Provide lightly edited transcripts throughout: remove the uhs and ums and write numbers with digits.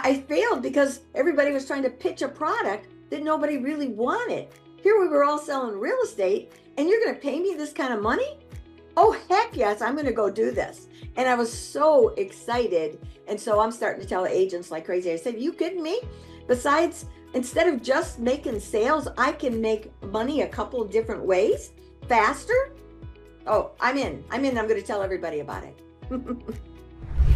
I failed because everybody was trying to pitch a product that nobody really wanted. Here we were all selling real estate, and you're going to pay me this kind of money? Oh, heck yes, I'm going to go do this. And I was so excited. And so I'm starting to tell agents like crazy. I said, you kidding me? Besides, instead of just making sales, I can make money a couple of different ways faster. Oh, I'm in. I'm going to tell everybody about it.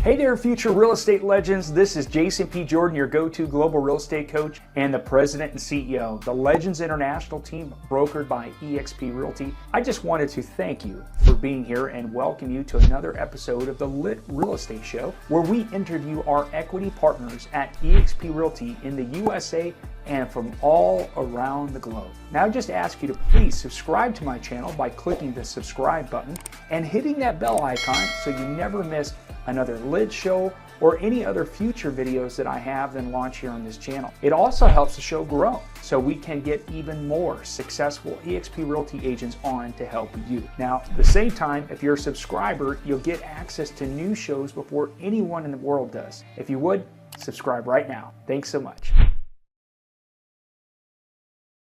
Hey there, future real estate legends. This is Jason P. Jordan, your go-to global real estate coach and the president and CEO of the Legends International team, brokered by eXp Realty. I just wanted to thank you for being here and welcome you to another episode of the LiT Real Estate Show, where we interview our equity partners at eXp Realty in the USA and from all around the globe. Now I just ask you to please subscribe to my channel by clicking the subscribe button and hitting that bell icon so you never miss another LiT show or any other future videos that I have then launch here on this channel. It also helps the show grow so we can get even more successful eXp Realty agents on to help you. Now, at the same time, if you're a subscriber, you'll get access to new shows before anyone in the world does. If you would, subscribe right now. Thanks so much.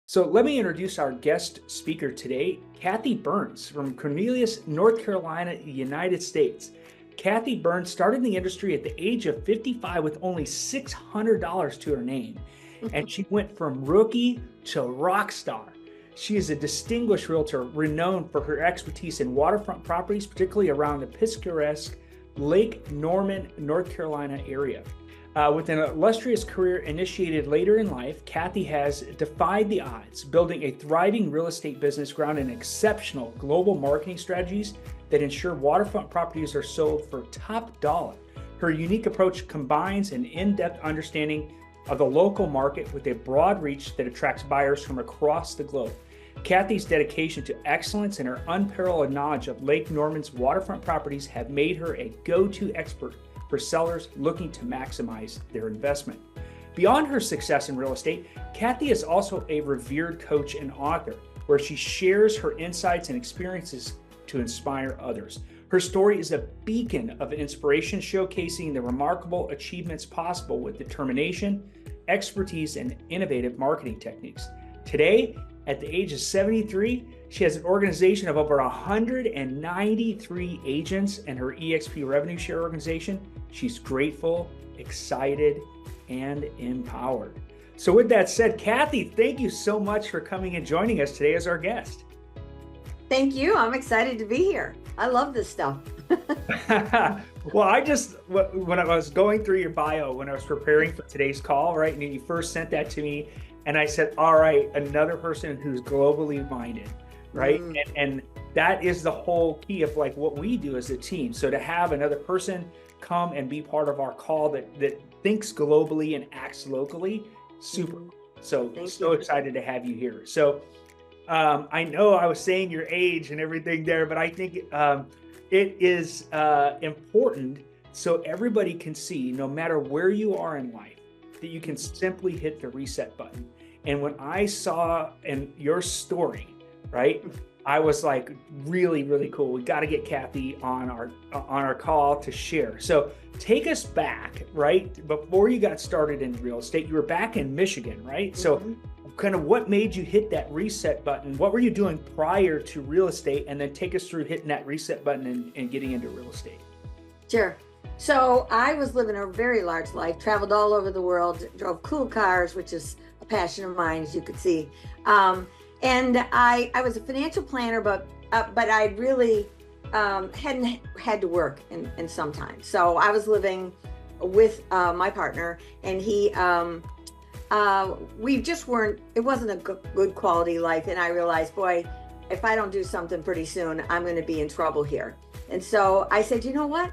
So let me introduce our guest speaker today, Kathy Byrnes from Cornelius, North Carolina, United States. Kathy Byrnes started in the industry at the age of 55 with only $600 to her name, and she went from rookie to rock star. She is a distinguished realtor renowned for her expertise in waterfront properties, particularly around the picturesque Lake Norman, North Carolina area. With an illustrious career initiated later in life, Kathy has defied the odds, building a thriving real estate business grounded in exceptional global marketing strategies that ensure waterfront properties are sold for top dollar. Her unique approach combines an in-depth understanding of the local market with a broad reach that attracts buyers from across the globe. Kathy's dedication to excellence and her unparalleled knowledge of Lake Norman's waterfront properties have made her a go-to expert for sellers looking to maximize their investment. Beyond her success in real estate, Kathy is also a revered coach and author, where she shares her insights and experiences to inspire others. Her story is a beacon of inspiration, showcasing the remarkable achievements possible with determination, expertise, and innovative marketing techniques. Today, at the age of 73, she has an organization of over 193 agents and her eXp Revenue Share organization. She's grateful, excited, and empowered. So with that said, Kathy, thank you so much for coming and joining us today as our guest. Thank you. I'm excited to be here. I love this stuff. Well, when I was going through your bio, when I was preparing for today's call, right, and you first sent that to me, and I said, all right, another person who's globally minded, right? And that is the whole key of like what we do as a team. So to have another person come and be part of our call that thinks globally and acts locally, super. So excited to have you here. So I know I was saying your age and everything there, but I think it is important so everybody can see, no matter where you are in life, that you can simply hit the reset button. And when I saw in your story, right, I was like, really, really cool. We got to get Kathy on our call to share. So take us back, right? Before you got started in real estate, you were back in Michigan, right? So kind of what made you hit that reset button? What were you doing prior to real estate? And then take us through hitting that reset button and getting into real estate. Sure. So I was living a very large life, traveled all over the world, drove cool cars, which is a passion of mine, as you could see. And I was a financial planner, but I really hadn't had to work in some time. So I was living with my partner, and we just weren't, it wasn't a good quality life. And I realized, boy, if I don't do something pretty soon, I'm going to be in trouble here. And so I said, you know what?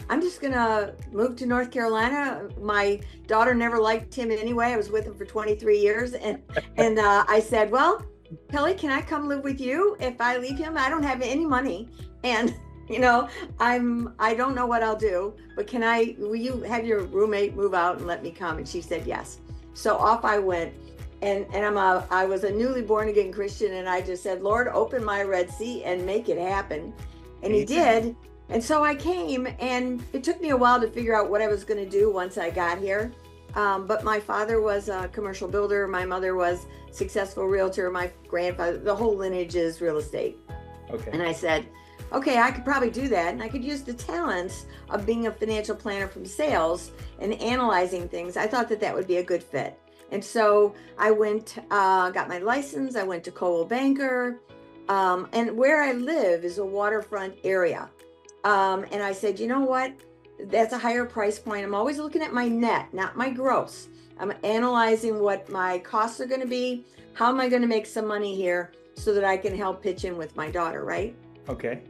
I'm just going to move to North Carolina. My daughter never liked him anyway. I was with him for 23 years. And I said, well, Kelly, can I come live with you if I leave him? I don't have any money. And, you know, I don't know what I'll do, but will you have your roommate move out and let me come? And she said, yes. So off I went. And I was a newly born again Christian. And I just said, Lord, open my Red Sea and make it happen. And he did. And so I came, and it took me a while to figure out what I was going to do once I got here. But my father was a commercial builder. My mother was successful realtor. My grandfather, the whole lineage is real estate. Okay. And I said, okay, I could probably do that. And I could use the talents of being a financial planner from sales and analyzing things. I thought that that would be a good fit. And so I went, got my license. I went to Coldwell Banker. And where I live is a waterfront area. And I said, you know what? That's a higher price point. I'm always looking at my net, not my gross. I'm analyzing what my costs are going to be. How am I going to make some money here so that I can help pitch in with my daughter, right? Okay.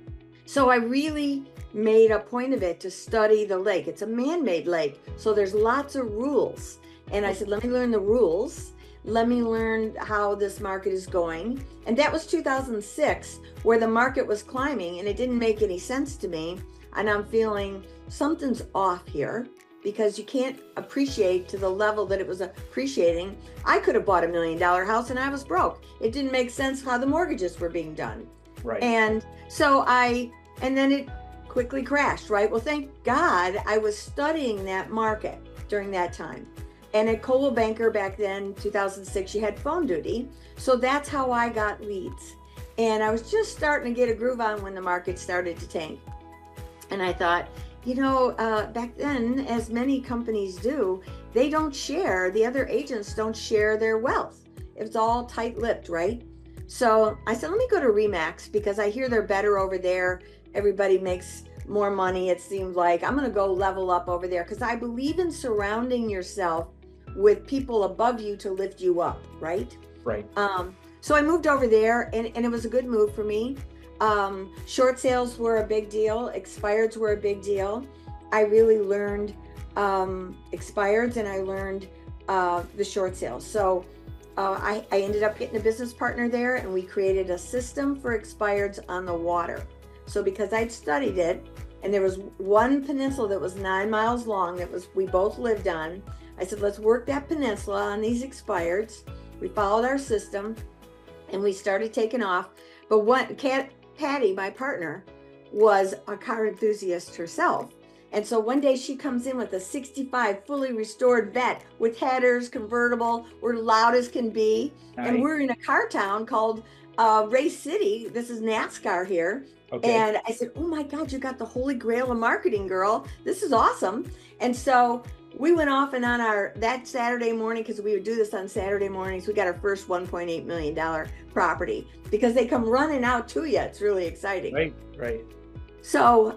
So I really made a point of it to study the lake. It's a man-made lake, so there's lots of rules. And I said, let me learn the rules. Let me learn how this market is going. And that was 2006, where the market was climbing and it didn't make any sense to me. And I'm feeling something's off here because you can't appreciate to the level that it was appreciating. I could have bought $1 million house and I was broke. It didn't make sense how the mortgages were being done. Right. And so and then it quickly crashed, right? Well, thank God I was studying that market during that time. And at Coldwell Banker back then, 2006, you had phone duty. So that's how I got leads. And I was just starting to get a groove on when the market started to tank. And I thought, back then, as many companies do, they don't share, the other agents don't share their wealth. It's all tight-lipped, right? So I said, let me go to RE/MAX because I hear they're better over there. Everybody makes more money. It seemed like I'm going to go level up over there because I believe in surrounding yourself with people above you to lift you up, right? Right. So I moved over there and it was a good move for me. Short sales were a big deal. Expireds were a big deal. I really learned expireds and I learned the short sales. So I ended up getting a business partner there and we created a system for expireds on the water. So because I'd studied it and there was one peninsula that was 9 miles long that we both lived on, I said, let's work that peninsula on these expireds. We followed our system and we started taking off. But Patty, my partner, was a car enthusiast herself. And so one day she comes in with a 65 fully restored vet with headers, convertible, we're loud as can be. Nice. And we're in a car town called Race City. This is NASCAR here. Okay. And I said, oh my God, you got the holy grail of marketing, girl. This is awesome. And so we went off and on that Saturday morning, because we would do this on Saturday mornings, we got our first $1.8 million property because they come running out to you. It's really exciting. Right. So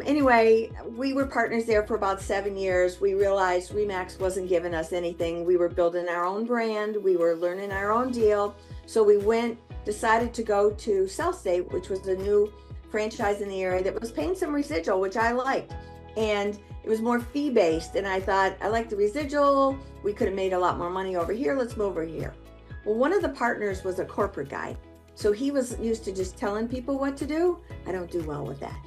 anyway, we were partners there for about 7 years. We realized RE/MAX wasn't giving us anything. We were building our own brand. We were learning our own deal. So we decided to go to South State, which was a new franchise in the area that was paying some residual, which I liked. And it was more fee-based. And I thought, I like the residual. We could have made a lot more money over here. Let's move over here. Well, one of the partners was a corporate guy. So he was used to just telling people what to do. I don't do well with that.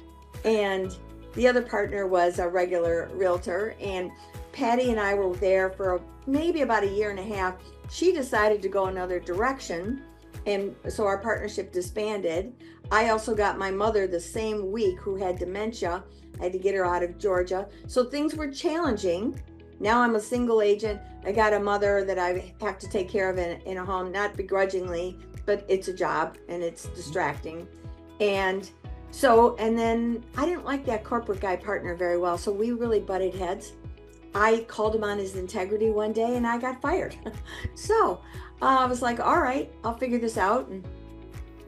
And the other partner was a regular realtor. And Patty and I were there for maybe about 1.5 years. She decided to go another direction. And so our partnership disbanded. I also got my mother the same week who had dementia. I had to get her out of Georgia. So things were challenging. Now I'm a single agent. I got a mother that I have to take care of in a home, not begrudgingly, but it's a job and it's distracting. And then I didn't like that corporate guy partner very well. So we really butted heads. I called him on his integrity one day and I got fired. So I was like, all right, I'll figure this out. And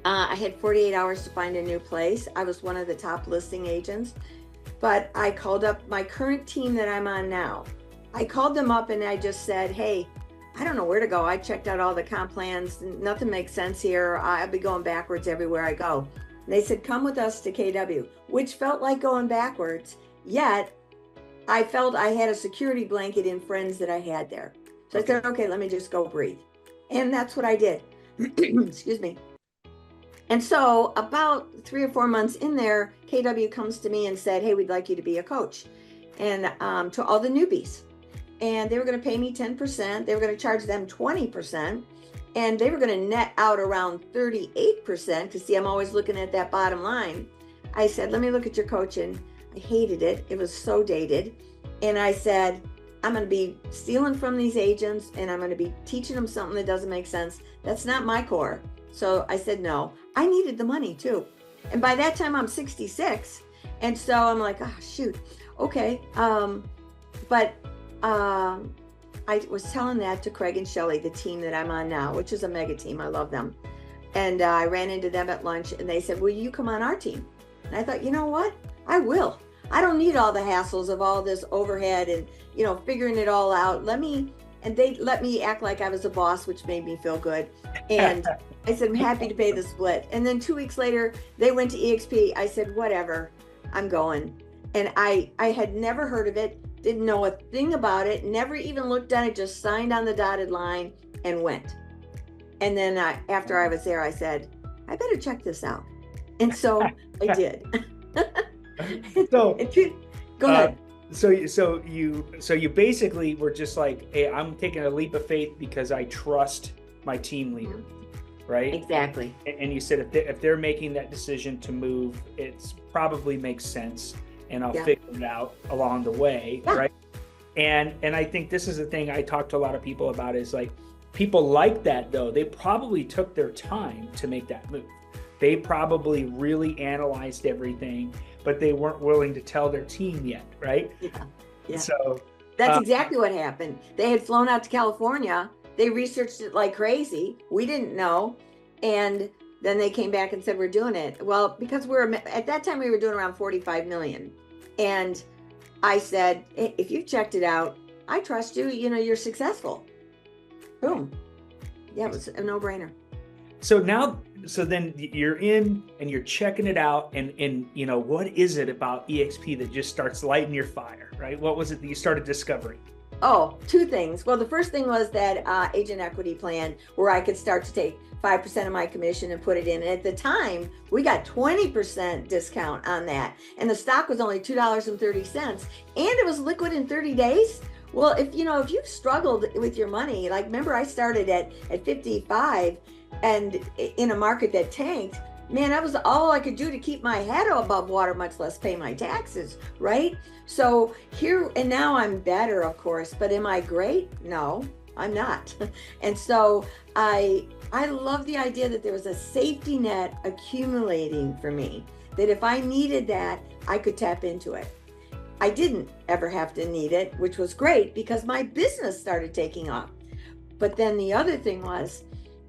I had 48 hours to find a new place. I was one of the top listing agents, but I called up my current team that I'm on now. I called them up and I just said, hey, I don't know where to go. I checked out all the comp plans. Nothing makes sense here. I'll be going backwards everywhere I go. And they said, come with us to KW, which felt like going backwards. Yet I felt I had a security blanket in friends that I had there. So I said, okay, let me just go breathe. And that's what I did. Excuse me. And so about 3 or 4 months in there, KW comes to me and said, hey, we'd like you to be a coach. And to all the newbies. And they were going to pay me 10%. They were going to charge them 20%. And they were going to net out around 38%. Because see, I'm always looking at that bottom line. I said, let me look at your coaching. I hated it. It was so dated. And I said, I'm going to be stealing from these agents and I'm going to be teaching them something that doesn't make sense. That's not my core. So I said no. I needed the money too. And by that time I'm 66. And so I'm like, oh, shoot. Okay. But I was telling that to Craig and Shelley, the team that I'm on now, which is a mega team. I love them. And I ran into them at lunch and they said, will you come on our team? And I thought, you know what? I will. I don't need all the hassles of all this overhead and, figuring it all out. And they let me act like I was a boss, which made me feel good. And I said, I'm happy to pay the split. And then 2 weeks later, they went to eXp. I said, whatever, I'm going. And I had never heard of it, didn't know a thing about it, never even looked at it, just signed on the dotted line and went. And then after I was there, I said, I better check this out. And so I did. So go ahead. So you basically were just like, hey, I'm taking a leap of faith because I trust my team leader, right? Exactly. And you said if they're making that decision to move, it's probably makes sense, and I'll figure it out along the way, right? And I think this is the thing I talk to a lot of people about is like, people like that though, they probably took their time to make that move. They probably really analyzed everything, but they weren't willing to tell their team yet, right? Yeah. So that's exactly what happened. They had flown out to California. They researched it like crazy. We didn't know. And then they came back and said, we're doing it. Well, because at that time we were doing around 45 million. And I said, hey, if you've checked it out, I trust you, you're successful. Boom. Yeah, it was a no-brainer. So then you're in and you're checking it out, and what is it about eXp that just starts lighting your fire, right? What was it that you started discovering? Oh, two things. Well, the first thing was that agent equity plan where I could start to take 5% of my commission and put it in. And at the time, we got 20% discount on that. And the stock was only $2.30 and it was liquid in 30 days. Well, if you've struggled with your money, like remember I started at 55 and in a market that tanked, man, that was all I could do to keep my head above water, much less pay my taxes, right? So here, and now I'm better, of course, but am I great? No, I'm not. And so I love the idea that there was a safety net accumulating for me, that if I needed that, I could tap into it. I didn't ever have to need it, which was great because my business started taking off. But then the other thing was,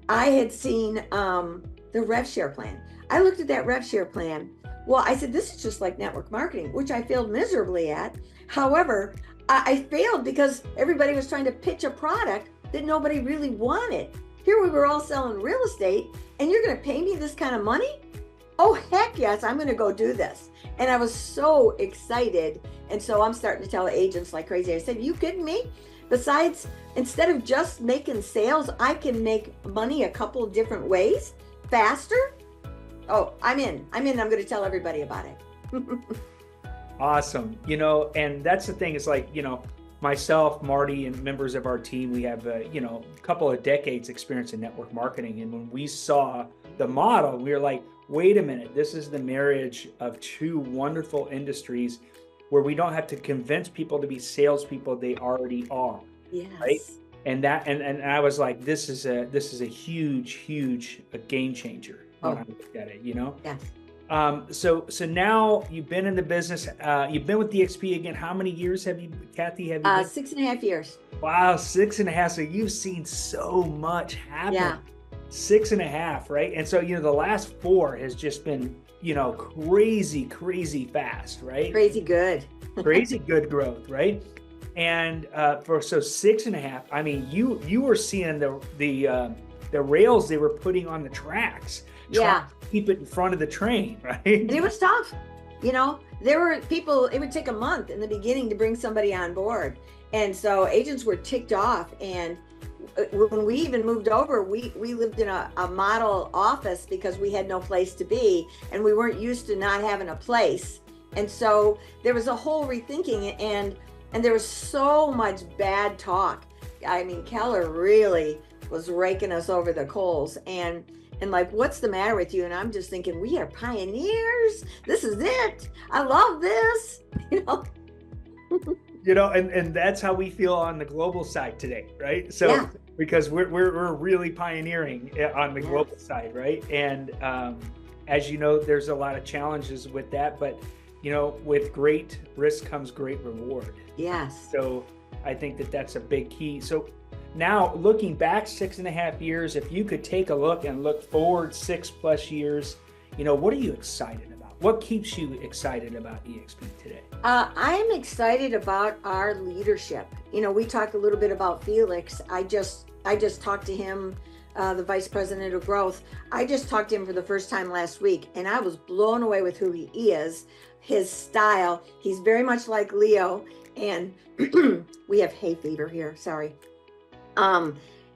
I had seen the rev share plan. I looked at that rev share plan. Well, I said, this is just like network marketing, which I failed miserably at. However, I failed because everybody was trying to pitch a product that nobody really wanted. Here we were all selling real estate and you're going to pay me this kind of money? Oh, heck yes, I'm going to go do this. And I was so excited. And so I'm starting to tell agents like crazy. I said, you kidding me? Besides, instead of just making sales, I can make money a couple of different ways faster. Oh, I'm in. I'm going to tell everybody about it. Awesome. And that's the thing is like, myself, Marty, and members of our team, we have, a couple of decades experience in network marketing. And when we saw the model, we were like, wait a minute, this is the marriage of two wonderful industries where we don't have to convince people to be salespeople, they already are. Yes. Right. And I was like, this is a huge game changer when I looked at it, Yes. So now you've been in the business, you've been with eXp again. How many years have you, Kathy, been? 6.5 years. Wow, 6.5. So you've seen so much happen. Yeah. 6.5, right? And so, the last 4 has just been, crazy fast, right? Crazy good. Crazy good growth, right? And so 6.5, I mean, you were seeing the rails they were putting on the tracks. Yeah. To keep it in front of the train, right? And it was tough. There were people, it would take a month in the beginning to bring somebody on board. And so agents were ticked off. And when we even moved over, we lived in a model office because we had no place to be and we weren't used to not having a place. And so there was a whole rethinking and there was so much bad talk. I mean, Keller really was raking us over the coals and like, what's the matter with you? And I'm just thinking, we are pioneers. This is it. I love this, and that's how we feel on the global side today, right? So Yeah. because we're really pioneering on the global side, right? And as you know, there's a lot of challenges with that, but with great risk comes great reward. Yes. So I think that that's a big key. So now looking back 6.5 years, if you could take a look and look forward 6+ years, what are you excited about? What keeps you excited about eXp today? I am excited about our leadership. We talked a little bit about Felix. I just talked to him, the vice president of growth. I just talked to him for the first time last week, and I was blown away with who he is, his style. He's very much like Leo, and we have hay fever here. Sorry.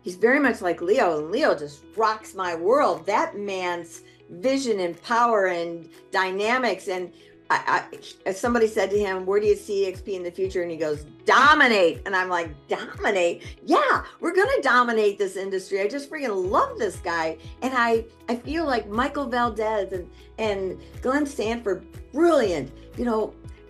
He's very much like Leo, and Leo just rocks my world. That man's vision and power and dynamics. And somebody said to him, where do you see eXp in the future? And he goes, dominate. And I'm like, dominate? Yeah, we're going to dominate this industry. I just freaking love this guy. And I feel like Michael Valdez and Glenn Stanford, brilliant,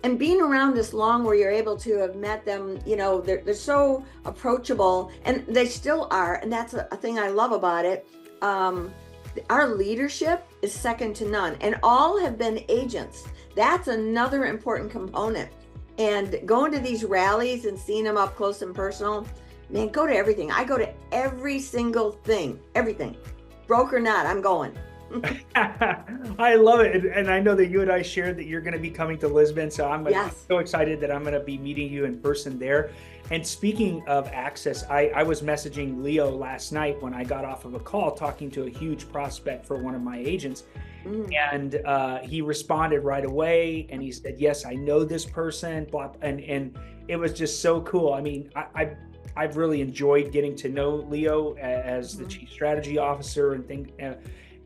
and being around this long where you're able to have met them, they're so approachable, and they still are. And that's a thing I love about it. Our leadership is second to none, and all have been agents. That's another important component. And going to these rallies and seeing them up close and personal, man, go to everything. I go to every single thing, everything. Broke or not, I'm going. I love it. And I know that you and I shared that you're going to be coming to Lisbon. So I'm so excited that I'm going to be meeting you in person there. And speaking of access, I was messaging Leo last night when I got off of a call talking to a huge prospect for one of my agents. And he responded right away, and he said, yes, I know this person, blah, and it was just so cool. I mean, I've really enjoyed getting to know Leo as the chief strategy officer and things.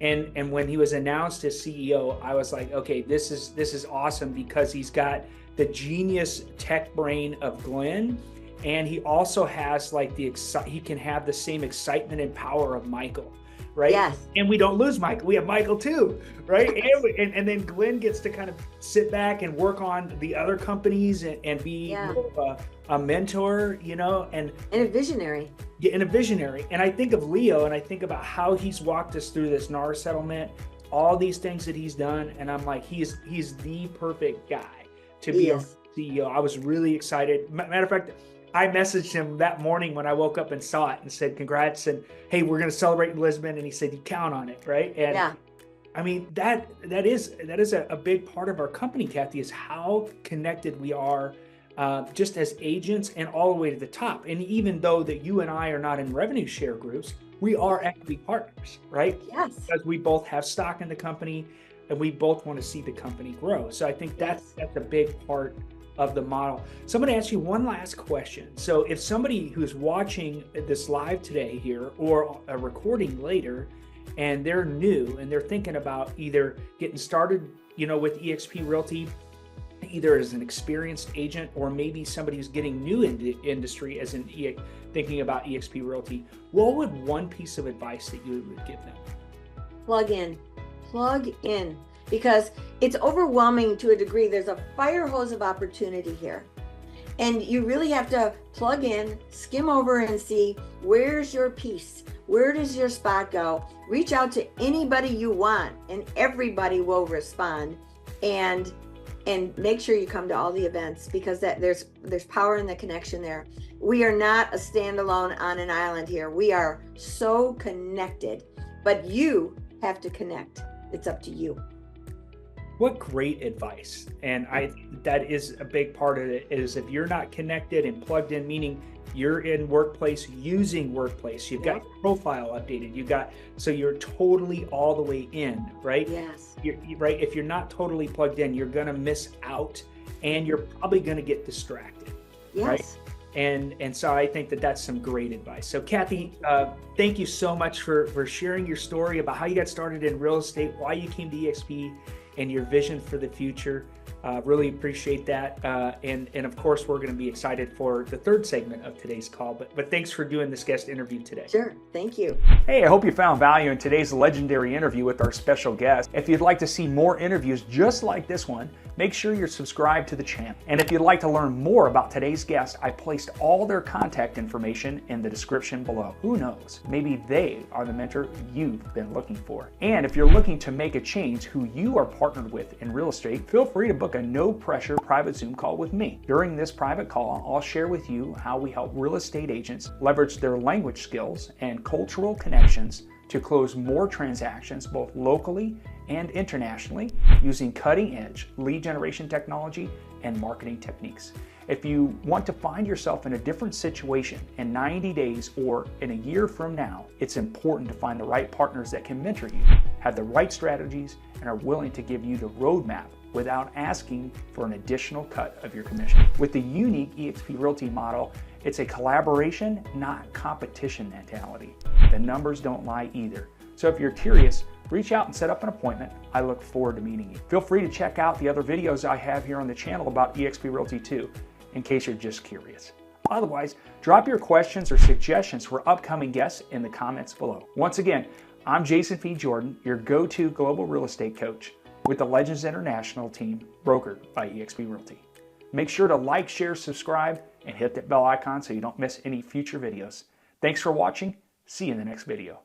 And when he was announced as CEO, I was like, okay, this is awesome, because he's got the genius tech brain of Glenn, and he also has like he can have the same excitement and power of Michael, right? Yes. And we don't lose Michael. We have Michael too, right? and then Glenn gets to kind of sit back and work on the other companies and be more of a mentor, and a visionary. Yeah, and a visionary. And I think of Leo, and I think about how he's walked us through this NAR settlement, all these things that he's done, and I'm like, he's the perfect guy to be a CEO. I was really excited. Matter of fact, I messaged him that morning when I woke up and saw it and said, congrats, and hey, we're going to celebrate in Lisbon. And he said, you count on it, right? And I mean, that is a big part of our company, Kathy, is how connected we are, just as agents and all the way to the top. And even though that you and I are not in revenue share groups, we are equity partners, right? Yes. Because we both have stock in the company, and we both want to see the company grow. So I think that's a big part of the model. So I'm going to ask you one last question. So if somebody who's watching this live today here, or a recording later, and they're new and they're thinking about either getting started, with eXp Realty, either as an experienced agent, or maybe somebody who's getting new in the industry as thinking about eXp Realty, what would one piece of advice that you would give them? Plug in, because it's overwhelming to a degree. There's a fire hose of opportunity here, and you really have to plug in, skim over, and see where's your piece, where does your spot go. Reach out to anybody you want, and everybody will respond. And make sure you come to all the events, because there's power in the connection there. We are not a standalone on an island here. We are so connected, but you have to connect. It's up to you. What great advice. And that is a big part of it, is if you're not connected and plugged in, meaning you're in workplace, using workplace, you've got your profile updated, so you're totally all the way in, right? Yes. Right. If you're not totally plugged in, you're going to miss out, and you're probably going to get distracted. Yes. Right. And so I think that that's some great advice. So Kathy, thank you so much for sharing your story about how you got started in real estate, why you came to eXp, and your vision for the future. Really appreciate that. And of course, we're going to be excited for the third segment of today's call. But thanks for doing this guest interview today. Sure. Thank you. Hey, I hope you found value in today's legendary interview with our special guest. If you'd like to see more interviews just like this one, make sure you're subscribed to the channel. And if you'd like to learn more about today's guest, I placed all their contact information in the description below. Who knows? Maybe they are the mentor you've been looking for. And if you're looking to make a change who you are partnered with in real estate, feel free to book a no-pressure private Zoom call with me. During this private call, I'll share with you how we help real estate agents leverage their language skills and cultural connections to close more transactions both locally and internationally using cutting-edge lead generation technology and marketing techniques. If you want to find yourself in a different situation in 90 days or in a year from now, it's important to find the right partners that can mentor you, have the right strategies, and are willing to give you the roadmap without asking for an additional cut of your commission. With the unique eXp Realty model, it's a collaboration, not competition mentality. The numbers don't lie either. So if you're curious, reach out and set up an appointment. I look forward to meeting you. Feel free to check out the other videos I have here on the channel about eXp Realty too, in case you're just curious. Otherwise, drop your questions or suggestions for upcoming guests in the comments below. Once again, I'm Jason P. Jordan, your go-to global real estate coach with the Legends International team, brokered by eXp Realty. Make sure to like, share, subscribe, and hit that bell icon so you don't miss any future videos. Thanks for watching. See you in the next video.